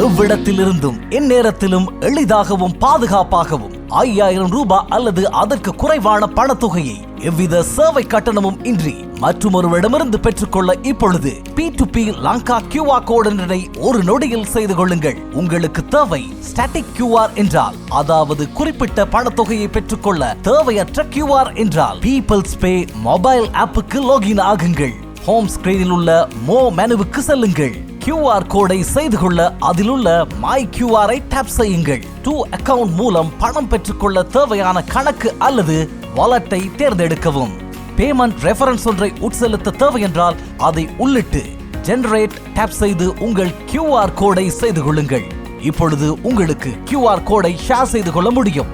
எவ்விடத்திலிருந்தும் எந்நேரத்திலும் எளிதாகவும் பாதுகாப்பாகவும் 5000 ரூபாய் அல்லது அதற்கு குறைவான பணத்தொகையை எவ்வித சேவை கட்டணமும் இன்றி மற்றொருவரிடமிருந்து பெற்றுக்கொள்ள இப்பொழுது P2P லங்கா QR கோடினை ஒரு நொடியில் செய்து கொள்ளுங்கள். உங்களுக்கு தேவை ஸ்டாட்டிக் QR என்றால், அதாவது குறிப்பிட்ட பணத்தொகையை பெற்றுக்கொள்ள தேவையற்ற QR என்றால் பீப்பிள்ஸ் பே மொபைல் ஆப்புக்கு லாகின் ஆகுங்கள். ஹோம் ஸ்கிரீனில் உள்ள மோ மெனுவுக்கு செல்லுங்கள். QR கோடை செய்து கொள்ள அதிலுள்ள மை QR ஐ டாப் செய்யுங்கள். டு அக்கவுண்ட் மூலம் பணம் பெற்றுக்கொள்ள தேவையான கணக்கு அல்லது வாலெட்டை தேர்ந்தெடுக்கவும். பேமெண்ட் ரெஃபரன்ஸ் ஒன்றை உட்செலுத்த தேவை என்றால் அதை உள்ளிட்டு ஜெனரேட் டாப் செய்து உங்கள் QR கோடை செய்து கொள்ளுங்கள். இப்பொழுது உங்களுக்கு QR கோடை ஷேர் செய்து கொள்ள முடியும்.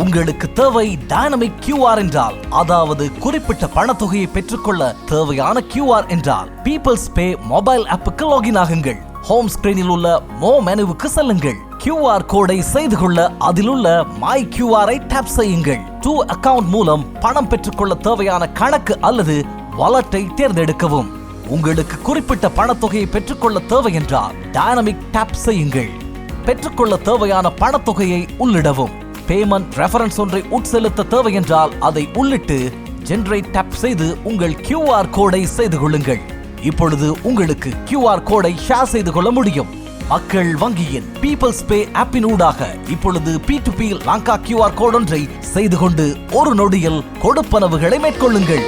உங்களுக்கு தேவை டைனமிக் QR என்றால், அதாவது குறிப்பிட்ட பணத்தொகையை பெற்றுக்கொள்ள தேவையான QR என்றால் பீப்பிள்ஸ் பே மொபைல் ஆப்புக்கு லாகின் ஆகுங்கள். ஹோம் ஸ்கிரீனில் உள்ள மோ மெனுவுக்கு செல்லுங்கள். QR கோடை செய்து கொள்ள அதிலுள்ள மை QR ஐ டாப் செய்யுங்கள். டு அக்கவுண்ட் மூலம் பணம் பெற்றுக்கொள்ள தேவையான கணக்கு அல்லது வாலெட்டை தேர்ந்தெடுக்கவும். உங்களுக்கு குறிப்பிட்ட பணத்தொகையை பெற்றுக்கொள்ள தேவை என்றால் டைனமிக் டாப் செய்யுங்கள். பெற்றுக்கொள்ள தேவையான பணத்தொகையை உள்ளிடவும். பேமெண்ட் ரெஃபரன்ஸ் ஒன்றை உட்செலுத்த தேவை என்றால் அதை உள்ளிட்டு ஜெனரேட் டாப் செய்து உங்கள் QR கோடை செய்து கொள்ளுங்கள். இப்பொழுது உங்களுக்கு QR கோடை ஷேர் செய்து கொள்ள முடியும். மக்கள் வங்கியின் பீப்பிள்ஸ் பே ஆப்பின் ஊடாக இப்பொழுது P2P லங்கா QR கோட் ஒன்றை செய்து கொண்டு ஒரு நொடியில் கொடுப்பனவுகளை மேற்கொள்ளுங்கள்.